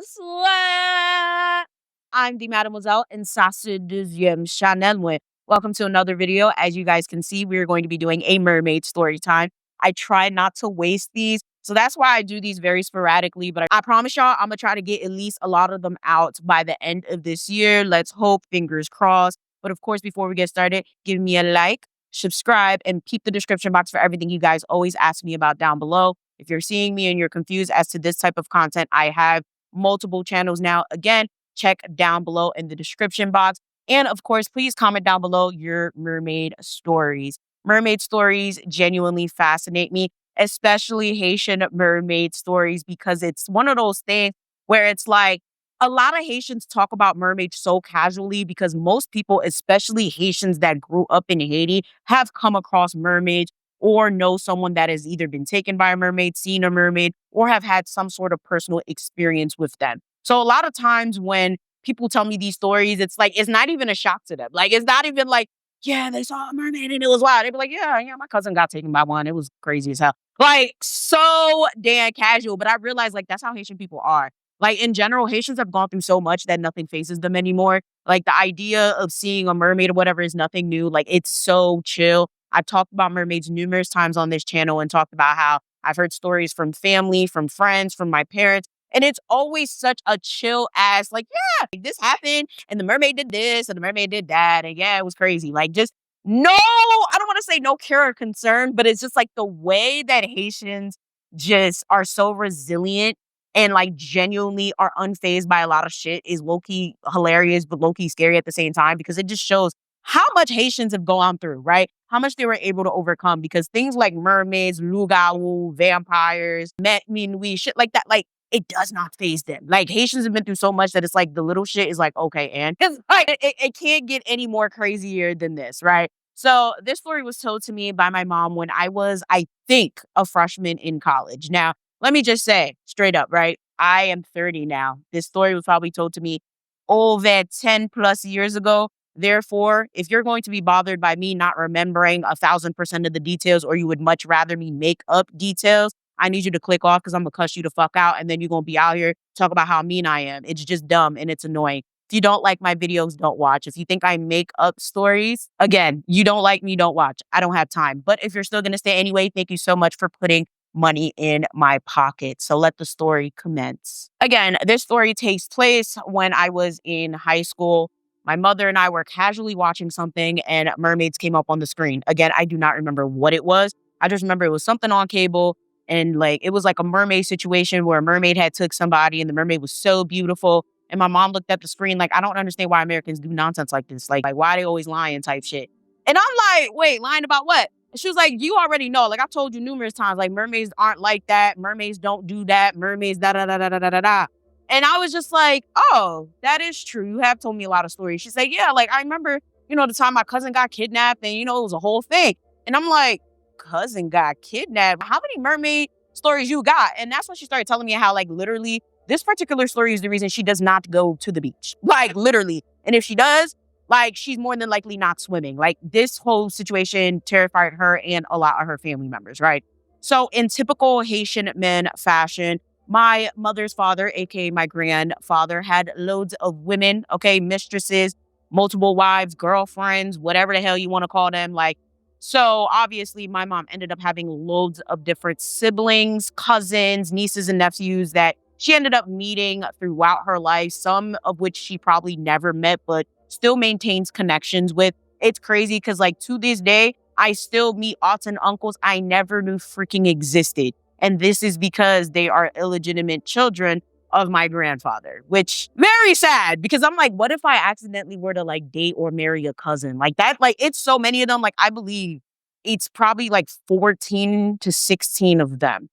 Bonsoir! I'm the Mademoiselle and ça c'est deuxième Chanel. Welcome to another video. As you guys can see, we're going to be doing a mermaid story time. I try not to waste these, so that's why I do these very sporadically, but I promise y'all I'm gonna try to get at least a lot of them out by the end of this year. Let's hope, fingers crossed. But of course, before we get started, give me a like, subscribe, and keep the description box for everything you guys always ask me about down below. If you're seeing me and you're confused as to this type of content, I have multiple channels now. Again, check down below in the description box. And of course, please comment down below your mermaid stories. Mermaid stories genuinely fascinate me, especially Haitian mermaid stories, because it's one of those things where it's like a lot of Haitians talk about mermaids so casually because most people, especially Haitians that grew up in Haiti, have come across mermaids or know someone that has either been taken by a mermaid, seen a mermaid, or have had some sort of personal experience with them. So a lot of times when people tell me these stories, it's like, it's not even a shock to them. Like, it's not even like, yeah, they saw a mermaid and it was wild. They'd be like, yeah, my cousin got taken by one. It was crazy as hell. Like, so damn casual. But I realized, like, that's how Haitian people are. Like, in general, Haitians have gone through so much that nothing phases them anymore. Like, the idea of seeing a mermaid or whatever is nothing new. Like, it's so chill. I've talked about mermaids numerous times on this channel and talked about how I've heard stories from family, from friends, from my parents. And it's always such a chill ass, like, yeah, this happened and the mermaid did this and the mermaid did that. And yeah, it was crazy. Like, just no, I don't want to say no care or concern, but it's just like the way that Haitians just are so resilient and like genuinely are unfazed by a lot of shit is low-key hilarious, but low-key scary at the same time, because it just shows how much Haitians have gone through, right? How much they were able to overcome, because things like mermaids, loup-garou, vampires, met minuit, shit like that, like, it does not faze them. Like, Haitians have been through so much that it's like the little shit is like, okay, and it's like, it can't get any more crazier than this, right? So this story was told to me by my mom when I was, I think, a freshman in college. Now, let me just say straight up, right? I am 30 now. This story was probably told to me over 10 plus years ago. Therefore, if you're going to be bothered by me not remembering 1,000% of the details, or you would much rather me make up details, I need you to click off, because I'm going to cuss you the fuck out. And then you're going to be out here talk about how mean I am. It's just dumb and it's annoying. If you don't like my videos, don't watch. If you think I make up stories, again, you don't like me, don't watch. I don't have time. But if you're still going to stay anyway, thank you so much for putting money in my pocket. So let the story commence. Again, this story takes place when I was in high school. My mother and I were casually watching something and mermaids came up on the screen. Again, I do not remember what it was. I just remember it was something on cable, and like it was like a mermaid situation where a mermaid had took somebody and the mermaid was so beautiful. And my mom looked at the screen like, I don't understand why Americans do nonsense like this. Like why they always lying type shit. And I'm like, wait, lying about what? And she was like, you already know. Like, I've told you numerous times, like, mermaids aren't like that. Mermaids don't do that. Mermaids da-da-da-da-da-da-da. And I was just like, oh, that is true. You have told me a lot of stories. She said, yeah, like, I remember, the time my cousin got kidnapped and, it was a whole thing. And I'm like, cousin got kidnapped? How many mermaid stories you got? And that's when she started telling me how, like, literally, this particular story is the reason she does not go to the beach. Like, literally. And if she does, like, she's more than likely not swimming. Like, this whole situation terrified her and a lot of her family members, right? So in typical Haitian men fashion, my mother's father, aka my grandfather, had loads of women, okay, mistresses, multiple wives, girlfriends, whatever the hell you want to call them. Like, so obviously my mom ended up having loads of different siblings, cousins, nieces, and nephews that she ended up meeting throughout her life, some of which she probably never met, but still maintains connections with. It's crazy because, like, to this day, I still meet aunts and uncles I never knew freaking existed. And this is because they are illegitimate children of my grandfather, which very sad, because I'm like, what if I accidentally were to like date or marry a cousin like that? Like, it's so many of them. Like, I believe it's probably like 14 to 16 of them.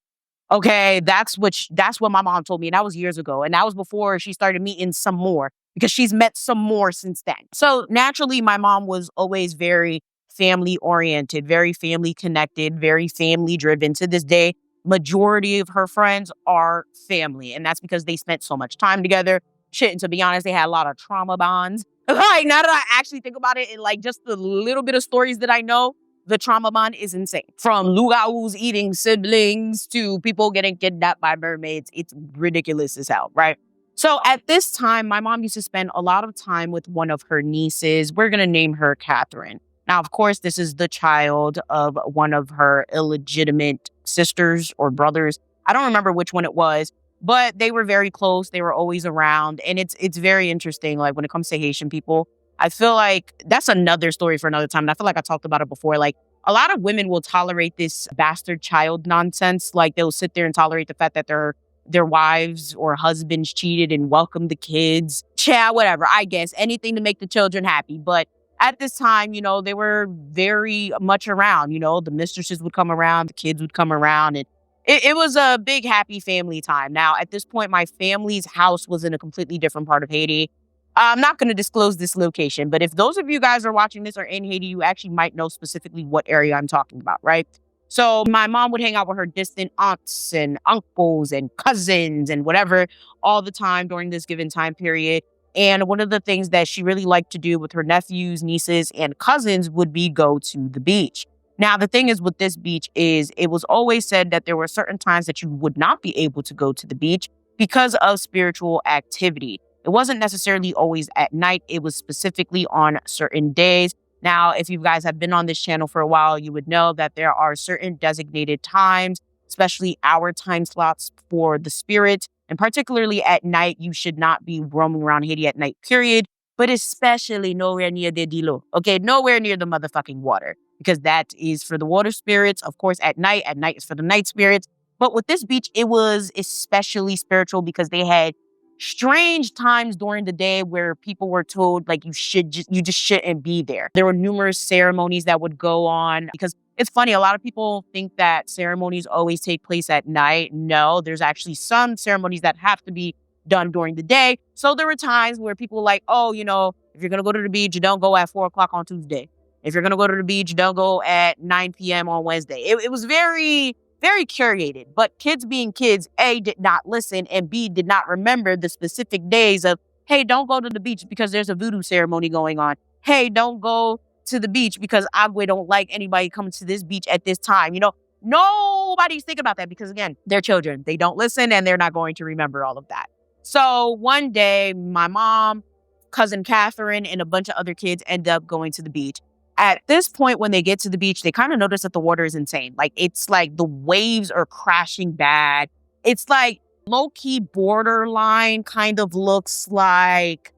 Okay, that's what my mom told me. And that was years ago. And that was before she started meeting some more, because she's met some more since then. So naturally, my mom was always very family oriented, very family connected, very family driven. To this day, majority of her friends are family. And that's because they spent so much time together. Shit, and to be honest, they had a lot of trauma bonds. Like, now that I actually think about it, and like just the little bit of stories that I know, the trauma bond is insane. From loup-garous eating siblings to people getting kidnapped by mermaids. It's ridiculous as hell, right? So at this time, my mom used to spend a lot of time with one of her nieces. We're going to name her Catherine. Now, of course, this is the child of one of her illegitimate sisters or brothers. I don't remember which one it was, but they were very close. They were always around. And it's very interesting. Like when it comes to Haitian people, I feel like that's another story for another time. And I feel like I talked about it before. Like a lot of women will tolerate this bastard child nonsense. Like they'll sit there and tolerate the fact that their wives or husbands cheated and welcome the kids. Child, whatever, I guess. Anything to make the children happy. But at this time, they were very much around. The mistresses would come around, the kids would come around, and it was a big, happy family time. Now, at this point, my family's house was in a completely different part of Haiti. I'm not going to disclose this location, but if those of you guys are watching this or in Haiti, you actually might know specifically what area I'm talking about, right? So my mom would hang out with her distant aunts and uncles and cousins and whatever all the time during this given time period. And one of the things that she really liked to do with her nephews, nieces, and cousins would be go to the beach. Now, the thing is with this beach is it was always said that there were certain times that you would not be able to go to the beach because of spiritual activity. It wasn't necessarily always at night. It was specifically on certain days. Now, if you guys have been on this channel for a while, you would know that there are certain designated times, especially hour time slots for the spirits. And particularly at night, you should not be roaming around Haiti at night, period. But especially nowhere near the Dilo. Okay, nowhere near the motherfucking water. Because that is for the water spirits. Of course, at night is for the night spirits. But with this beach, it was especially spiritual because they had strange times during the day where people were told like you just shouldn't be there. There were numerous ceremonies that would go on because it's funny, a lot of people think that ceremonies always take place at night. No, there's actually some ceremonies that have to be done during the day. So there were times where people were like, oh, if you're gonna go to the beach, you don't go at 4 o'clock on Tuesday. If you're gonna go to the beach, you don't go at 9 p.m. on Wednesday. It was very, very curated, but kids being kids, A, did not listen, and B, did not remember the specific days of, hey, don't go to the beach because there's a voodoo ceremony going on. Hey, don't go to the beach because I don't like anybody coming to this beach at this time. Nobody's thinking about that because, again, they're children. They don't listen and they're not going to remember all of that. So one day, my mom, cousin Catherine, and a bunch of other kids end up going to the beach. At this point, when they get to the beach, they kind of notice that the water is insane. Like, it's like the waves are crashing bad. It's like low-key borderline kind of looks like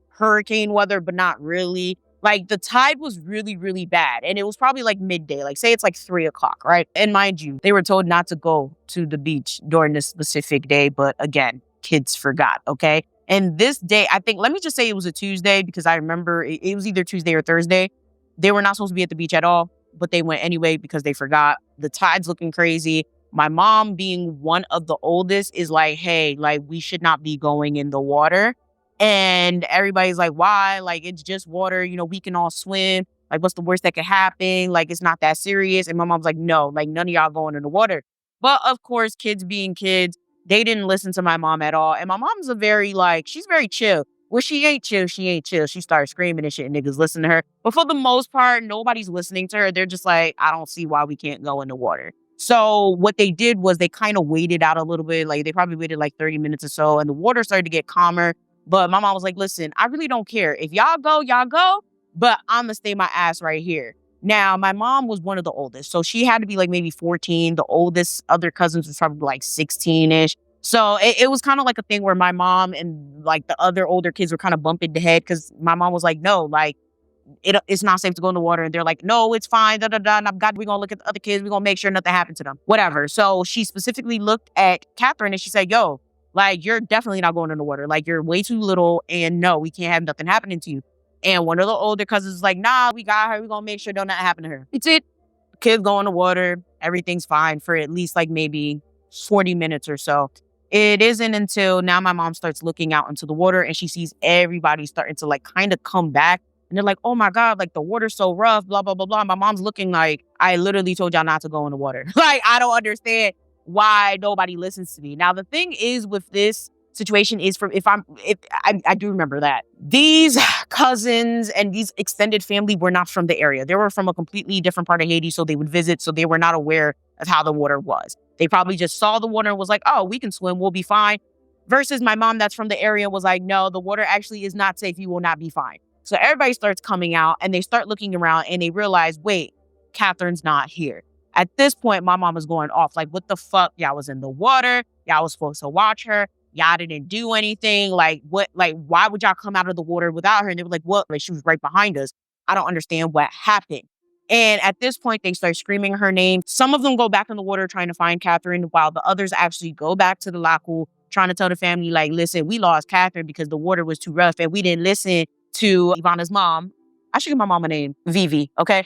hurricane weather, but not really. Like, the tide was really, really bad. And it was probably like midday. Like, say it's like 3 o'clock, right? And mind you, they were told not to go to the beach during this specific day. But again, kids forgot, okay? And this day, I think, let me just say it was a Tuesday because I remember it was either Tuesday or Thursday. They were not supposed to be at the beach at all, but they went anyway because they forgot. The tide's looking crazy. My mom, being one of the oldest, is like, hey, like, we should not be going in the water. And everybody's like, why? Like, it's just water. We can all swim. Like, what's the worst that could happen? Like, it's not that serious. And my mom's like, no, like, none of y'all going in the water. But of course, kids being kids, they didn't listen to my mom at all. And my mom's she's very chill. Well, she ain't chill. She started screaming and shit, and niggas listen to her. But for the most part, nobody's listening to her. They're just like, I don't see why we can't go in the water. So what they did was they kind of waited out a little bit. Like, they probably waited like 30 minutes or so, and the water started to get calmer. But my mom was like, listen, I really don't care. If y'all go, but I'm going to stay my ass right here. Now, my mom was one of the oldest, so she had to be like maybe 14. The oldest other cousins was probably like 16-ish. So it was kind of like a thing where my mom and like the other older kids were kind of bumping the head because my mom was like, no, like it's not safe to go in the water. And they're like, no, it's fine. We're going to look at the other kids. We're going to make sure nothing happened to them. Whatever. So she specifically looked at Catherine and she said, yo, like, you're definitely not going in the water. Like, you're way too little. And no, we can't have nothing happening to you. And one of the older cousins was like, nah, we got her. We're going to make sure don't nothing happen to her. It's it. Kids go in the water. Everything's fine for at least like maybe 40 minutes or so. It isn't until now my mom starts looking out into the water and she sees everybody starting to like kind of come back. And they're like, oh my God, like the water's so rough, blah, blah, blah, blah. My mom's looking like, I literally told y'all not to go in the water. Like, I don't understand why nobody listens to me. Now, the thing is with this situation is I do remember that these cousins and these extended family were not from the area. They were from a completely different part of Haiti. So they would visit. So they were not aware of how the water was. They probably just saw the water and was like, oh, we can swim. We'll be fine. Versus my mom that's from the area was like, no, the water actually is not safe. You will not be fine. So everybody starts coming out and they start looking around and they realize, wait, Catherine's not here. At this point, my mom was going off like, what the fuck? Y'all was in the water. Y'all was supposed to watch her. Y'all didn't do anything. Like, what? Like, why would y'all come out of the water without her? And they were like, what? Like, she was right behind us. I don't understand what happened. And at this point, they start screaming her name. Some of them go back in the water trying to find Catherine, while the others actually go back to the local trying to tell the family, like, listen, we lost Catherine because the water was too rough and we didn't listen to Yvana's mom. I should give my mom a name, Vivi, okay?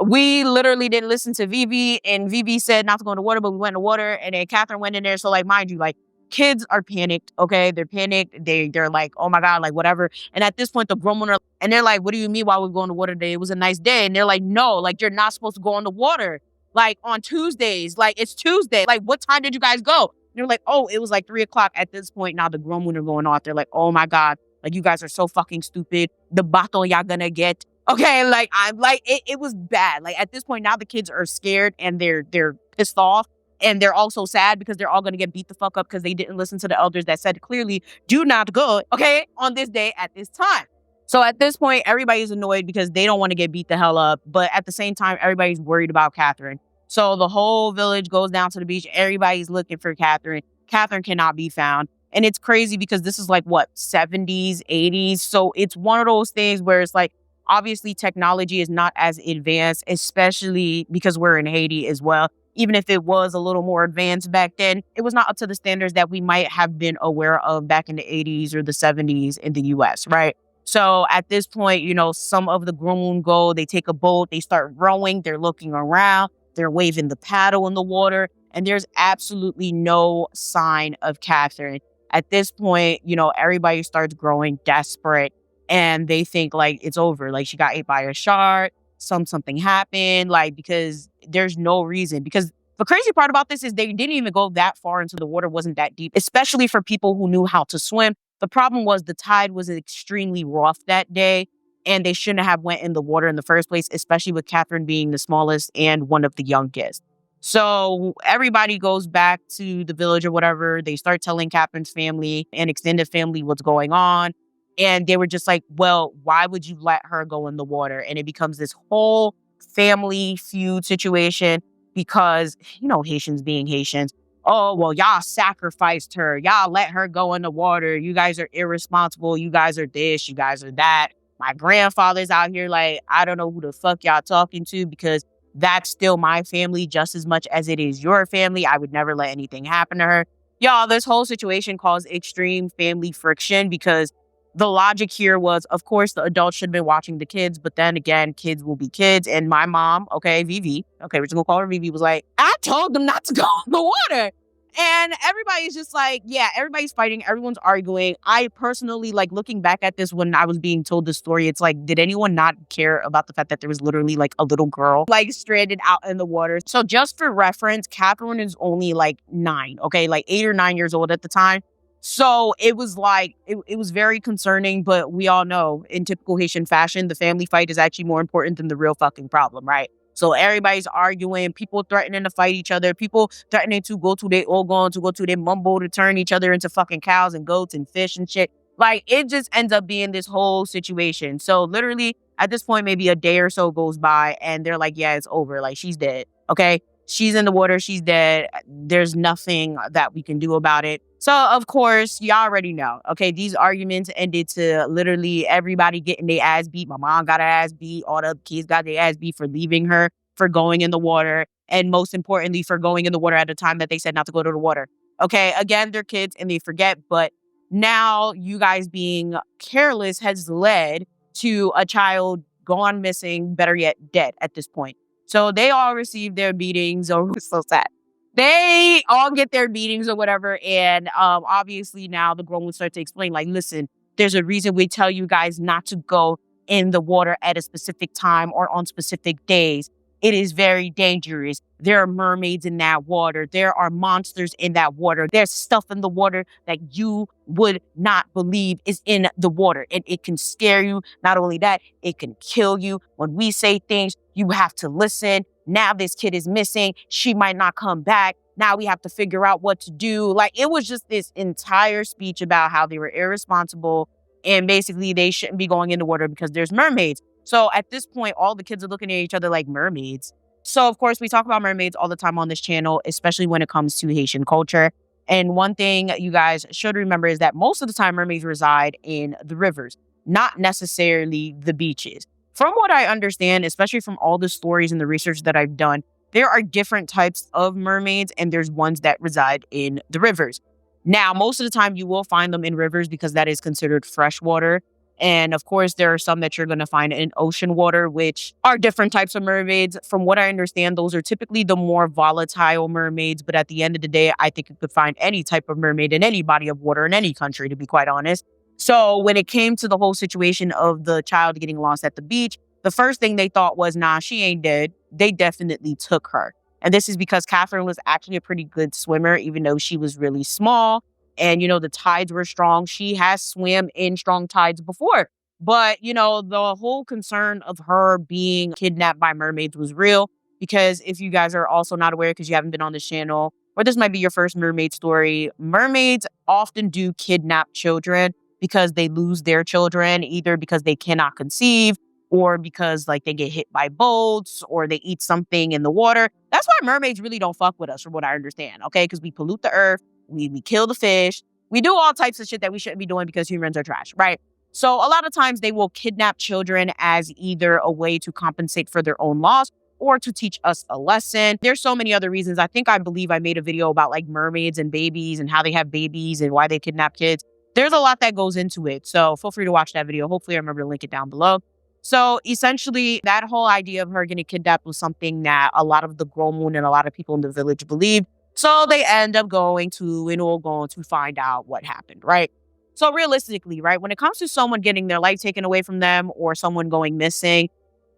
We literally didn't listen to Vivi, and Vivi said not to go in the water, but we went in the water, and then Catherine went in there. So, like, mind you, like, kids are panicked, okay? They're panicked. They're like, oh my God, like, whatever. And at this point, the grown women are, and they're like, what do you mean why we go in the water today? It was a nice day. And they're like, no, like, you're not supposed to go in the water. Like, on Tuesdays, like, it's Tuesday. Like, what time did you guys go? They're like, oh, it was like 3:00 at this point. Now the grown women are going off. They're like, oh my God, like, you guys are so fucking stupid. The bottle y'all gonna get. Okay, like, I'm like, it was bad. Like, at this point, now the kids are scared and they're pissed off. And they're also sad because they're all gonna get beat the fuck up because they didn't listen to the elders that said clearly, do not go, okay, on this day at this time. So at this point, everybody's annoyed because they don't want to get beat the hell up. But at the same time, everybody's worried about Catherine. So the whole village goes down to the beach. Everybody's looking for Catherine. Catherine cannot be found. And it's crazy because this is like, what, 70s, 80s? So it's one of those things where it's like, obviously technology is not as advanced, especially because we're in Haiti as well. Even if it was a little more advanced back then, it was not up to the standards that we might have been aware of back in the 80s or the 70s in the US, right? So at this point, you know, some of the grown go, they take a boat, they start rowing, they're looking around, they're waving the paddle in the water, and there's absolutely no sign of Catherine. At this point, you know, everybody starts growing desperate and they think like it's over. Like, she got ate by a shark, something happened, like, because there's no reason. Because the crazy part about this is they didn't even go that far into the water, wasn't that deep, especially for people who knew how to swim. The problem was the tide was extremely rough that day, and they shouldn't have went in the water in the first place, especially with Catherine being the smallest and one of the youngest. So everybody goes back to the village or whatever. They start telling Catherine's family and extended family what's going on. And they were just like, well, why would you let her go in the water? And it becomes this whole family feud situation because, you know, Haitians being Haitians. Oh, well, y'all sacrificed her. Y'all let her go in the water. You guys are irresponsible. You guys are this. You guys are that. My grandfather's out here like, I don't know who the fuck y'all talking to, because that's still my family just as much as it is your family. I would never let anything happen to her. Y'all, this whole situation caused extreme family friction because the logic here was, of course, the adults should have been watching the kids, but then again, kids will be kids. And my mom, okay, Vivi, okay, we're just gonna call her Vivi, was like, I told them not to go in the water. And everybody's just like, yeah, everybody's fighting, everyone's arguing. I personally, like, looking back at this when I was being told this story, it's like, did anyone not care about the fact that there was literally like a little girl like stranded out in the water? So just for reference, Catherine is only like 9, okay, like 8 or 9 years old at the time. So it was like, it was very concerning, but we all know in typical Haitian fashion, the family fight is actually more important than the real fucking problem, right? So everybody's arguing, people threatening to fight each other, people threatening to go to their Ogon, to go to their mumbo, to turn each other into fucking cows and goats and fish and shit. Like, it just ends up being this whole situation. So literally at this point, maybe a day or so goes by and they're like, yeah, it's over. Like, she's dead. Okay. She's in the water. She's dead. There's nothing that we can do about it. So, of course, y'all already know. Okay, these arguments ended to literally everybody getting their ass beat. My mom got her ass beat. All the kids got their ass beat for leaving her, for going in the water. And most importantly, for going in the water at a time that they said not to go to the water. Okay, again, they're kids and they forget. But now you guys being careless has led to a child gone missing, better yet, dead at this point. So they all received their beatings. Oh, it's so sad. They all get their beatings or whatever. And obviously now the grown ones start to explain, like, listen, there's a reason we tell you guys not to go in the water at a specific time or on specific days. It is very dangerous. There are mermaids in that water. There are monsters in that water. There's stuff in the water that you would not believe is in the water. And it can scare you. Not only that, it can kill you. When we say things, you have to listen. Now this kid is missing. She might not come back. Now we have to figure out what to do. Like, it was just this entire speech about how they were irresponsible and basically they shouldn't be going in the water because there's mermaids. So at this point, all the kids are looking at each other like mermaids. So of course, we talk about mermaids all the time on this channel, especially when it comes to Haitian culture. And one thing you guys should remember is that most of the time mermaids reside in the rivers, not necessarily the beaches. From what I understand, especially from all the stories and the research that I've done, there are different types of mermaids and there's ones that reside in the rivers. Now, most of the time you will find them in rivers because that is considered freshwater. And of course, there are some that you're going to find in ocean water, which are different types of mermaids. From what I understand, those are typically the more volatile mermaids. But at the end of the day, I think you could find any type of mermaid in any body of water in any country, to be quite honest. So when it came to the whole situation of the child getting lost at the beach, the first thing they thought was, nah, she ain't dead. They definitely took her. And this is because Catherine was actually a pretty good swimmer, even though she was really small. And, the tides were strong. She has swam in strong tides before. But, the whole concern of her being kidnapped by mermaids was real. Because if you guys are also not aware, because you haven't been on this channel, or this might be your first mermaid story, mermaids often do kidnap children because they lose their children, either because they cannot conceive or because like they get hit by boats or they eat something in the water. That's why mermaids really don't fuck with us, from what I understand, okay? Because we pollute the earth, we kill the fish, we do all types of shit that we shouldn't be doing because humans are trash, right? So a lot of times they will kidnap children as either a way to compensate for their own loss or to teach us a lesson. There's so many other reasons. I believe I made a video about like mermaids and babies and how they have babies and why they kidnap kids. There's a lot that goes into it. So feel free to watch that video. Hopefully I remember to link it down below. So essentially, that whole idea of her getting kidnapped was something that a lot of the grown and a lot of people in the village believed. So they end up going to Ogon to find out what happened, right? So realistically, right, when it comes to someone getting their life taken away from them or someone going missing,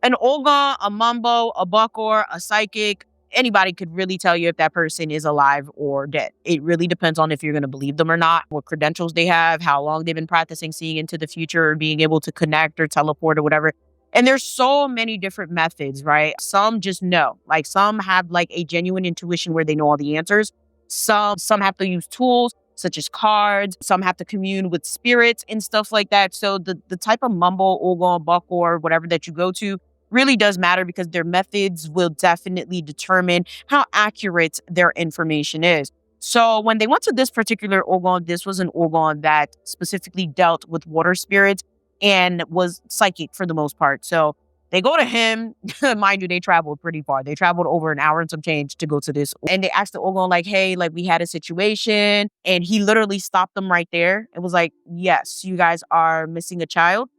an Ogon, a Mumbo, a Bukor, a psychic, anybody could really tell you if that person is alive or dead. It really depends on if you're going to believe them or not, what credentials they have, how long they've been practicing seeing into the future or being able to connect or teleport or whatever. And there's so many different methods, right? Some just know, like some have like a genuine intuition where they know all the answers. Some have to use tools such as cards. Some have to commune with spirits and stuff like that. So the type of Mumbo, Ogon, Bukor, whatever that you go to really does matter because their methods will definitely determine how accurate their information is. So when they went to this particular Ogon, this was an Ogon that specifically dealt with water spirits and was psychic for the most part. So they go to him. Mind you, they traveled pretty far. They traveled over an hour and some change to go to this. And they asked the Ogon, like, hey, like we had a situation. And he literally stopped them right there. It was like, yes, you guys are missing a child.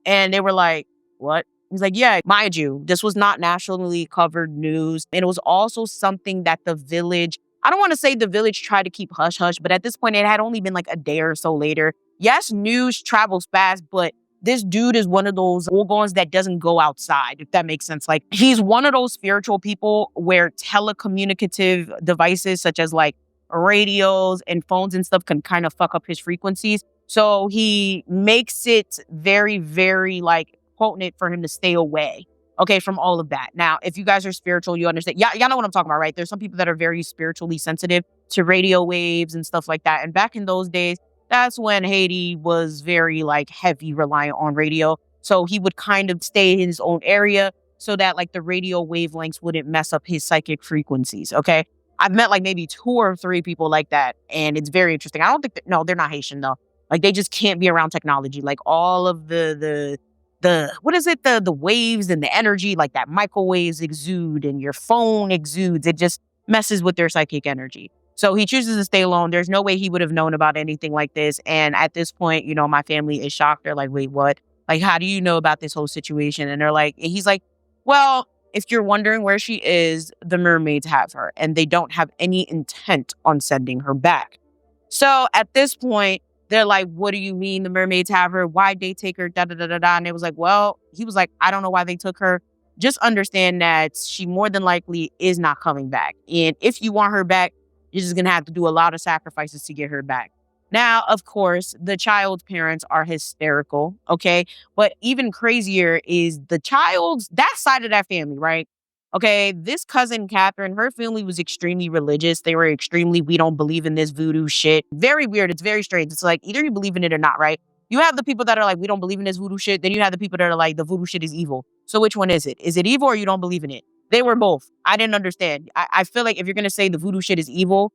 And they were like, what? He's like, yeah, mind you, this was not nationally covered news. And it was also something that the village, I don't want to say the village tried to keep hush hush, but at this point, it had only been like a day or so later. Yes, news travels fast, but this dude is one of those Ogons that doesn't go outside, if that makes sense. Like, he's one of those spiritual people where telecommunicative devices such as like radios and phones and stuff can kind of fuck up his frequencies. So he makes it very, very like potent for him to stay away, okay, from all of that. Now, if you guys are spiritual, you understand. Y'all know what I'm talking about, right? There's some people that are very spiritually sensitive to radio waves and stuff like that. And back in those days, that's when Haiti was very like heavy reliant on radio. So he would kind of stay in his own area so that like the radio wavelengths wouldn't mess up his psychic frequencies, okay? I've met like maybe 2 or 3 people like that. And it's very interesting. I don't think no, they're not Haitian though. Like they just can't be around technology. Like all of the what is it? The waves and the energy, like that microwaves exude and your phone exudes. It just messes with their psychic energy. So he chooses to stay alone. There's no way he would have known about anything like this. And at this point, my family is shocked. They're like, wait, what? Like, how do you know about this whole situation? And he's like, well, if you're wondering where she is, the mermaids have her and they don't have any intent on sending her back. So at this point, they're like, what do you mean the mermaids have her? Why'd they take her? Da, da, da, da, da. And it was like, well, he was like, I don't know why they took her. Just understand that she more than likely is not coming back. And if you want her back, you're just going to have to do a lot of sacrifices to get her back. Now, of course, the child's parents are hysterical, okay? But even crazier is the child's, that side of that family, right? Okay, this cousin Catherine, her family was extremely religious. They were extremely, we don't believe in this voodoo shit. Very weird. It's very strange. It's like either you believe in it or not, right? You have the people that are like, we don't believe in this voodoo shit. Then you have the people that are like, the voodoo shit is evil. So which one is it? Is it evil or you don't believe in it? They were both. I didn't understand. I feel like if you're going to say the voodoo shit is evil,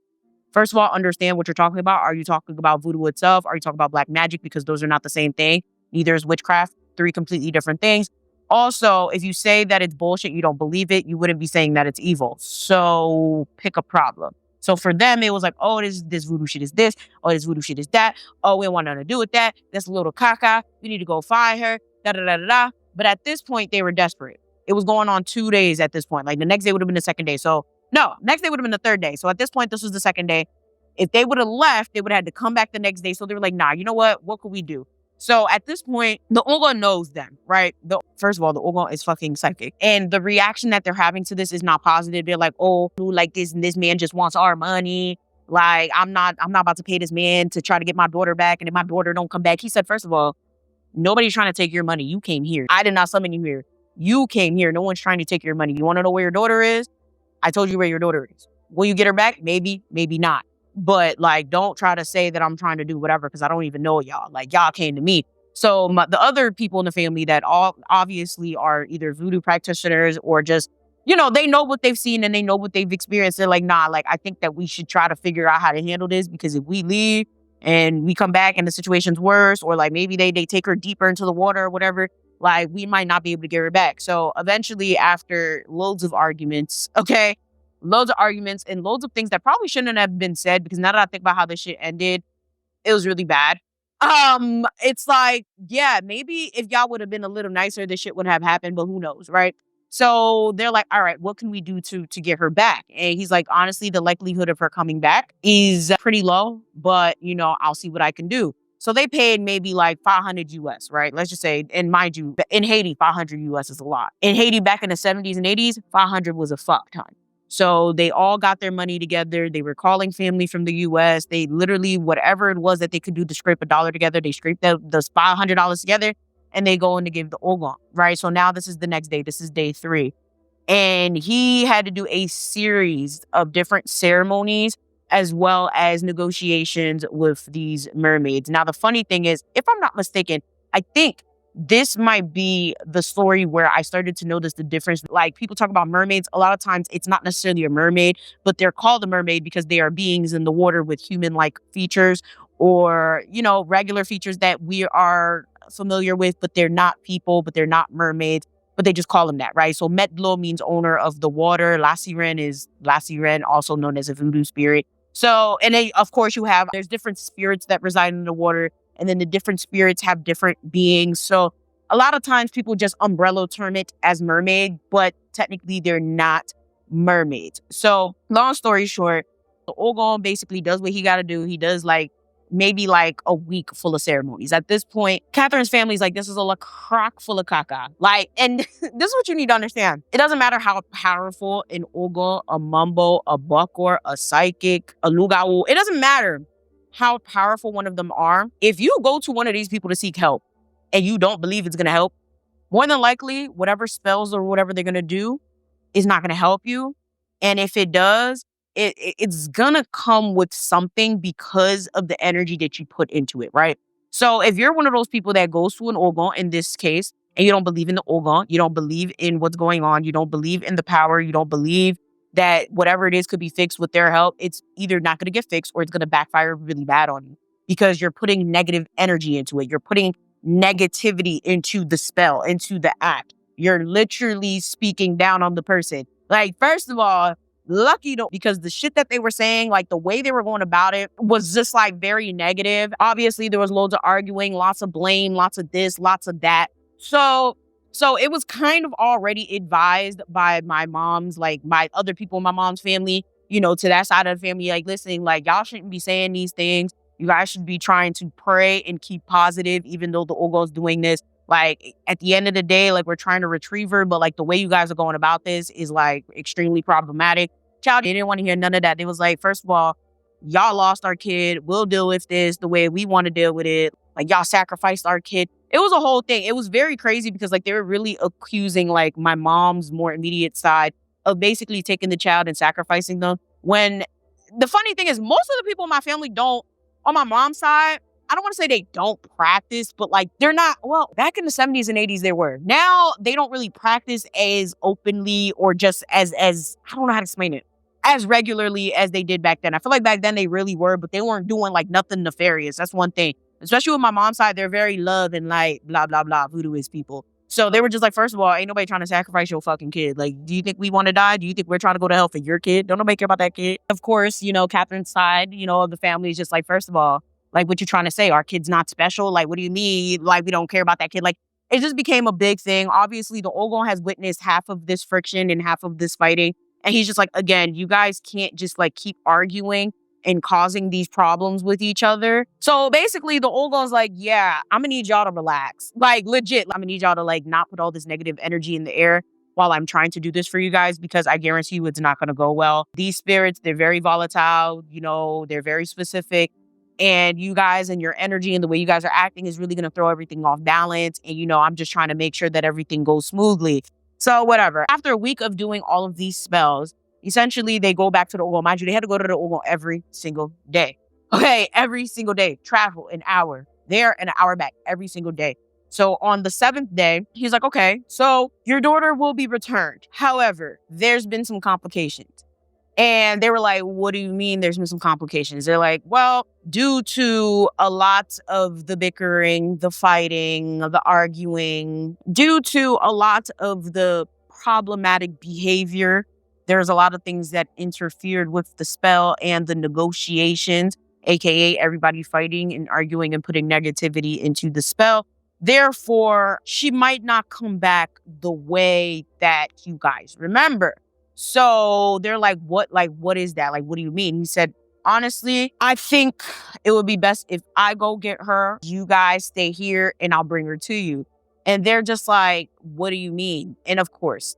first of all, understand what you're talking about. Are you talking about voodoo itself? Are you talking about black magic? Because those are not the same thing. Neither is witchcraft. Three completely different things. Also, if you say that it's bullshit, you don't believe it, you wouldn't be saying that it's evil. So pick a problem. So for them, it was like, oh, this voodoo shit is this. Oh, this voodoo shit is that. Oh, we don't want nothing to do with that. That's a little caca. We need to go find her. Da da da da da. But at this point, they were desperate. It was going on 2 days at this point. Like the next day would have been the second day. So no, next day would have been the third day. So at this point, this was the second day. If they would have left, they would have had to come back the next day. So they were like, nah, you know what? What could we do? So at this point, the Ogon knows them, right? First of all, the Ogon is fucking psychic. And the reaction that they're having to this is not positive. They're like, oh, like this man just wants our money. Like, I'm not about to pay this man to try to get my daughter back. And if my daughter don't come back, he said, first of all, nobody's trying to take your money. You came here. I did not summon you here. You came here. No one's trying to take your money. You want to know where your daughter is? I told you where your daughter is. Will you get her back? Maybe, maybe not. But like, don't try to say that I'm trying to do whatever because I don't even know y'all. Like, y'all came to me. So the other people in the family that all obviously are either voodoo practitioners or just, you know, they know what they've seen and they know what they've experienced. They're like, nah, like, I think that we should try to figure out how to handle this because if we leave and we come back and the situation's worse, or like maybe they take her deeper into the water or whatever, like we might not be able to get her back. So eventually, after loads of arguments, loads of arguments and loads of things that probably shouldn't have been said, because now that I think about how this shit ended, it was really bad. It's like, yeah, maybe if y'all would have been a little nicer, this shit wouldn't have happened, but who knows, right? So they're like, all right, what can we do to get her back? And he's like, honestly, the likelihood of her coming back is pretty low, but you know, I'll see what I can do. So they paid maybe like 500 US, right? Let's just say, and mind you, in Haiti, 500 US is a lot. In Haiti, back in the 70s and 80s, 500 was a fuck ton. So they all got their money together. They were calling family from the US. They literally, whatever it was that they could do to scrape $1 together, they scraped those $500 together and they go in to give the Ogon, right? So now this is the next day. This is day 3. And he had to do a series of different ceremonies as well as negotiations with these mermaids. Now, the funny thing is, if I'm not mistaken, I think this might be the story where I started to notice the difference. Like, people talk about mermaids. A lot of times it's not necessarily a mermaid, but they're called a mermaid because they are beings in the water with human-like features or, you know, regular features that we are familiar with, but they're not people, but they're not mermaids, but they just call them that, right? So Metlo means owner of the water. La Sirène is La Sirène, also known as a voodoo spirit. So, and then of course there's different spirits that reside in the water. And then the different spirits have different beings. So a lot of times people just umbrella term it as mermaid, but technically they're not mermaids. So long story short, the Ogon basically does what he got to do. He does like maybe like a week full of ceremonies. At this point, Catherine's family's like, this is a crock full of caca. Like, and this is what you need to understand. It doesn't matter how powerful an Ogon, a Mumbo, a Bokor, a psychic, a Lugawu. It doesn't matter how powerful one of them are. If you go to one of these people to seek help and you don't believe it's going to help, more than likely, whatever spells or whatever they're going to do is not going to help you. And if it does, it's going to come with something because of the energy that you put into it, right? So if you're one of those people that goes to an Ogon in this case, and you don't believe in the Ogon, you don't believe in what's going on, you don't believe in the power, you don't believe that whatever it is could be fixed with their help, it's either not going to get fixed or it's going to backfire really bad on you because you're putting negative energy into it. You're putting negativity into the spell, into the act. You're literally speaking down on the person. Like, first of all, lucky because the shit that they were saying, like the way they were going about it was just like very negative. Obviously, there was loads of arguing, lots of blame, lots of this, lots of that. So it was kind of already advised by my mom's, like my other people in my mom's family, you know, to that side of the family, like, listen, like y'all shouldn't be saying these things. You guys should be trying to pray and keep positive, even though the Ogo's doing this. Like, at the end of the day, like, we're trying to retrieve her, but like the way you guys are going about this is like extremely problematic. Child, they didn't want to hear none of that. They was like, first of all, y'all lost our kid. We'll deal with this the way we want to deal with it. Like, y'all sacrificed our kid. It was a whole thing. It was very crazy because like they were really accusing like my mom's more immediate side of basically taking the child and sacrificing them. When the funny thing is, most of the people in my family don't, on my mom's side, I don't want to say they don't practice, but like they're not, well, back in the 70s and 80s they were. Now they don't really practice as openly or just as I don't know how to explain it, as regularly as they did back then. I feel like back then they really were, but they weren't doing like nothing nefarious. That's one thing. Especially with my mom's side, they're very love and like blah, blah, blah, voodooist people. So they were just like, first of all, ain't nobody trying to sacrifice your fucking kid. Like, do you think we want to die? Do you think we're trying to go to hell for your kid? Don't nobody care about that kid. Of course, you know, Catherine's side, you know, of the family is just like, first of all, like, what you trying to say? Our kid's not special? Like, what do you mean? Like, we don't care about that kid? Like, it just became a big thing. Obviously, the Ogon has witnessed half of this friction and half of this fighting. And he's just like, again, you guys can't just like keep arguing and causing these problems with each other. So basically the Ogon's like, yeah, I'm gonna need y'all to relax. Like legit, I'm gonna need y'all to like not put all this negative energy in the air while I'm trying to do this for you guys, because I guarantee you it's not gonna go well. These spirits, they're very volatile, you know, they're very specific. And you guys and your energy and the way you guys are acting is really gonna throw everything off balance. And you know, I'm just trying to make sure that everything goes smoothly. So whatever. After a week of doing all of these spells, essentially, they go back to the Ogon. Mind you, they had to go to the Ogon every single day. Okay, every single day. Travel an hour there and an hour back every single day. So on the 7th day, he's like, okay, so your daughter will be returned. However, there's been some complications. And they were like, what do you mean there's been some complications? They're like, well, due to a lot of the bickering, the fighting, the arguing, due to a lot of the problematic behavior, there's a lot of things that interfered with the spell and the negotiations, aka everybody fighting and arguing and putting negativity into the spell. Therefore, she might not come back the way that you guys remember. So they're like, what is that? Like, what do you mean? He said, honestly, I think it would be best if I go get her. You guys stay here and I'll bring her to you. And they're just like, what do you mean? And of course,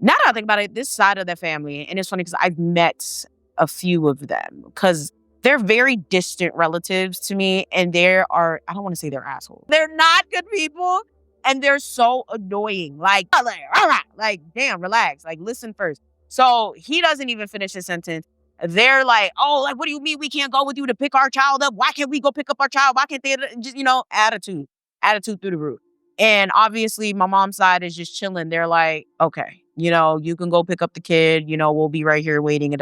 now that I think about it, this side of the family, and it's funny because I've met a few of them because they're very distant relatives to me, and I don't want to say they're assholes. They're not good people, and they're so annoying. Like, damn, relax. Like, listen first. So he doesn't even finish his sentence. They're like, oh, like, what do you mean we can't go with you to pick our child up? Why can't we go pick up our child? Why can't they just, you know, attitude through the roof. And obviously my mom's side is just chilling. They're like, okay, you know, you can go pick up the kid. You know, we'll be right here waiting.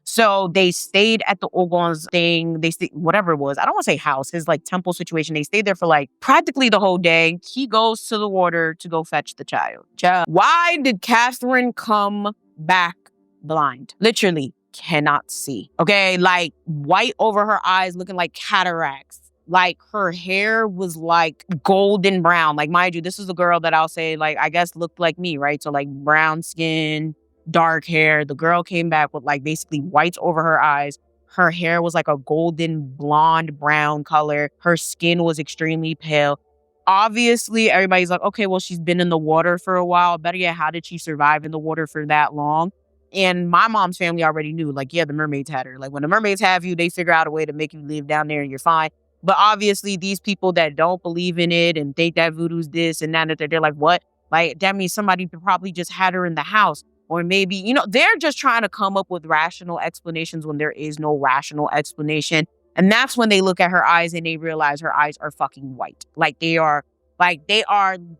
So they stayed at the Ogon's thing. They stayed, whatever it was. I don't want to say house, his like temple situation. They stayed there for like practically the whole day. He goes to the water to go fetch the child. Why did Catherine come back blind? Literally cannot see. Okay, like white over her eyes, looking like cataracts. Like her hair was like golden brown. Like, mind you, this is a girl that I'll say, like, I guess looked like me, right? So like brown skin, dark hair. The girl came back with like basically whites over her eyes. Her hair was like a golden blonde brown color. Her skin was extremely pale. Obviously, everybody's like, okay, well, she's been in the water for a while. Better yet, how did she survive in the water for that long? And my mom's family already knew, like, yeah, the mermaids had her. Like, when the mermaids have you, they figure out a way to make you live down there and you're fine. But obviously, these people that don't believe in it and think that voodoo's this and that, they're like, what? Like, that means somebody probably just had her in the house. Or maybe, you know, they're just trying to come up with rational explanations when there is no rational explanation. And that's when they look at her eyes and they realize her eyes are fucking white. They are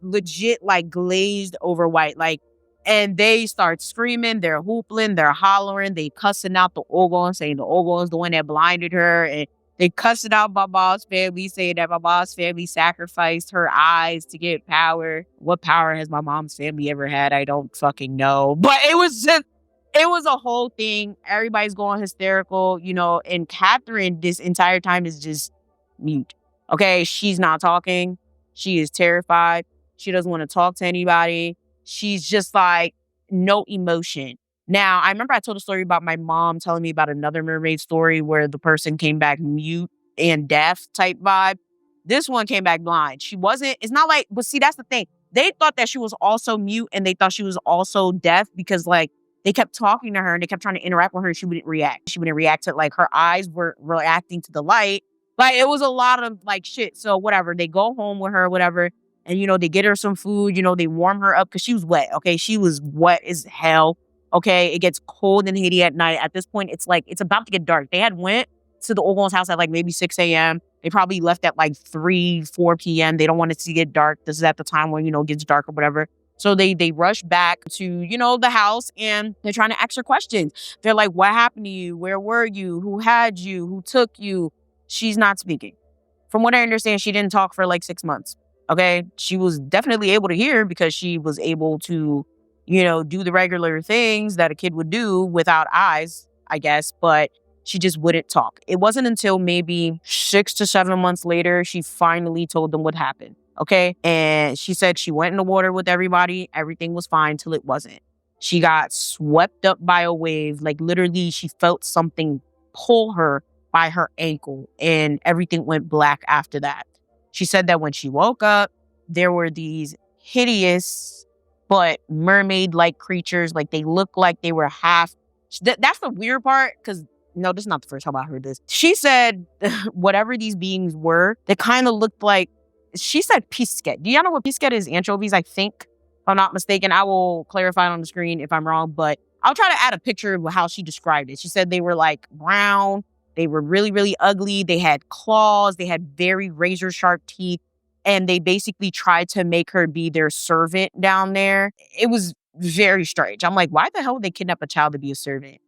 legit, like, glazed over white. Like, and they start screaming, they're hoopling, they're hollering, they cussing out the Ogon, saying the Ogon's the one that blinded her. And they cussing out Baba's family, saying that Baba's family sacrificed her eyes to get power. What power has my mom's family ever had? I don't fucking know. But it was a whole thing. Everybody's going hysterical, you know, and Catherine this entire time is just mute. Okay, she's not talking. She is terrified. She doesn't want to talk to anybody. She's just like, no emotion. Now, I remember I told a story about my mom telling me about another mermaid story where the person came back mute and deaf type vibe. This one came back blind. It's not like, but see, that's the thing. They thought that she was also mute and they thought she was also deaf because like they kept talking to her and they kept trying to interact with her and she wouldn't react. She wouldn't react to, like, her eyes were reacting to the light. Like, it was a lot of like shit. So whatever, they go home with her, whatever. And, you know, they get her some food, you know, they warm her up because she was wet. Okay. She was wet as hell. Okay, it gets cold in Haiti at night. At this point, it's like it's about to get dark. They had went to the Ogon's house at like maybe 6 a.m. They probably left at like 3, 4 p.m. They don't want it to get dark. This is at the time when, it gets dark or whatever. So they rush back to, the house, and they're trying to ask her questions. They're like, what happened to you? Where were you? Who had you? Who took you? She's not speaking. From what I understand, she didn't talk for like 6 months. Okay. She was definitely able to hear because she was able to, do the regular things that a kid would do without eyes, I guess, but she just wouldn't talk. It wasn't until maybe 6 to 7 months later, she finally told them what happened. Okay. And she said she went in the water with everybody. Everything was fine till it wasn't. She got swept up by a wave. Like literally, she felt something pull her by her ankle, and everything went black after that. She said that when she woke up, there were these hideous but mermaid-like creatures. Like they looked like they were half. That's the weird part, because no, this is not the first time I heard this. She said whatever these beings were, they kind of looked like, she said pisket. Do y'all know what pisket is? Anchovies, I think, if I'm not mistaken. I will clarify it on the screen if I'm wrong, but I'll try to add a picture of how she described it. She said they were like brown. They were really, really ugly. They had claws. They had very razor sharp teeth. And they basically tried to make her be their servant down there. It was very strange. I'm like, why the hell would they kidnap a child to be a servant?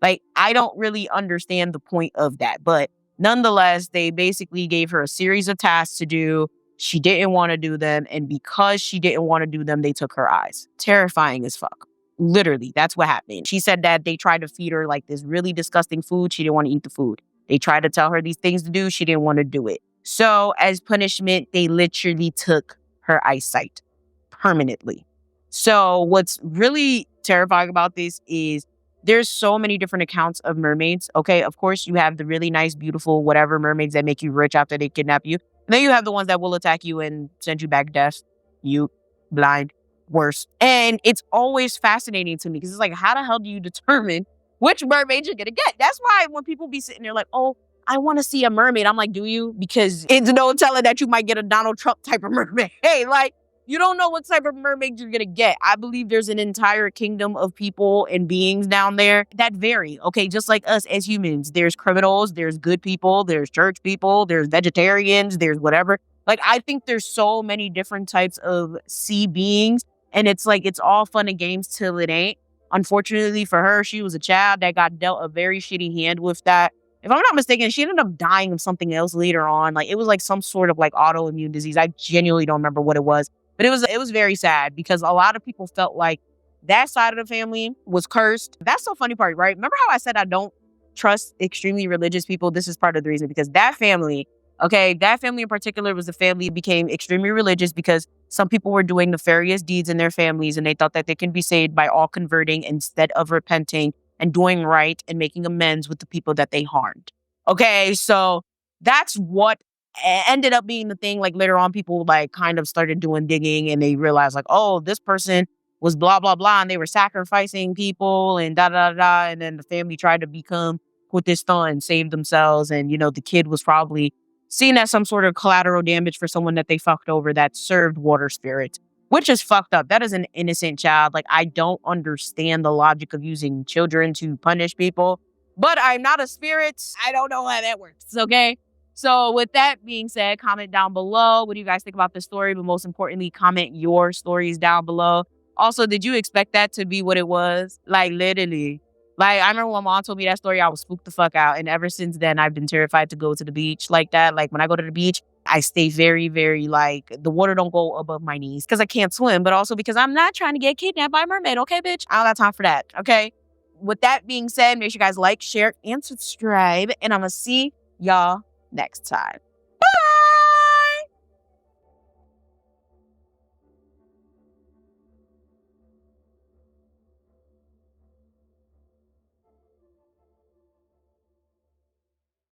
Like, I don't really understand the point of that. But nonetheless, they basically gave her a series of tasks to do. She didn't want to do them. And because she didn't want to do them, they took her eyes. Terrifying as fuck. Literally, that's what happened. She said that they tried to feed her like this really disgusting food. She didn't want to eat the food. They tried to tell her these things to do. She didn't want to do it. So as punishment, they literally took her eyesight permanently. So what's really terrifying about this is there's so many different accounts of mermaids. Okay, of course, you have the really nice, beautiful, whatever mermaids that make you rich after they kidnap you. And then you have the ones that will attack you and send you back deaf, mute, blind, worse. And it's always fascinating to me because it's like, how the hell do you determine which mermaid you're going to get? That's why when people be sitting there like, oh, I want to see a mermaid. I'm like, do you? Because it's no telling that you might get a Donald Trump type of mermaid. Hey, like, you don't know what type of mermaid you're going to get. I believe there's an entire kingdom of people and beings down there that vary. Okay, just like us as humans. There's criminals, there's good people, there's church people, there's vegetarians, there's whatever. Like, I think there's so many different types of sea beings. And it's like, it's all fun and games till it ain't. Unfortunately for her, she was a child that got dealt a very shitty hand with that. If I'm not mistaken, she ended up dying of something else later on. Like, it was like some sort of like autoimmune disease. I genuinely don't remember what it was. But it was very sad because a lot of people felt like that side of the family was cursed. That's the funny part, right? Remember how I said I don't trust extremely religious people? This is part of the reason, because that family in particular was a family that became extremely religious because some people were doing nefarious deeds in their families and they thought that they can be saved by all converting instead of repenting and doing right and making amends with the people that they harmed. Okay, so that's what ended up being the thing. Like later on, people like kind of started doing digging and they realized like, oh, this person was blah, blah, blah. And they were sacrificing people and da, da, da. And then the family tried to become Kutista and save themselves. And, the kid was probably seen as some sort of collateral damage for someone that they fucked over that served water spirits, which is fucked up. That is an innocent child. Like, I don't understand the logic of using children to punish people, but I'm not a spirit. I don't know how that works. Okay. So with that being said, comment down below. What do you guys think about this story? But most importantly, comment your stories down below. Also, did you expect that to be what it was? Like, literally. Like, I remember when mom told me that story, I was spooked the fuck out. And ever since then, I've been terrified to go to the beach like that. Like, when I go to the beach, I stay very, very, like, the water don't go above my knees because I can't swim, but also because I'm not trying to get kidnapped by a mermaid. Okay, bitch? I don't have time for that. Okay? With that being said, make sure you guys like, share, and subscribe. And I'm going to see y'all next time.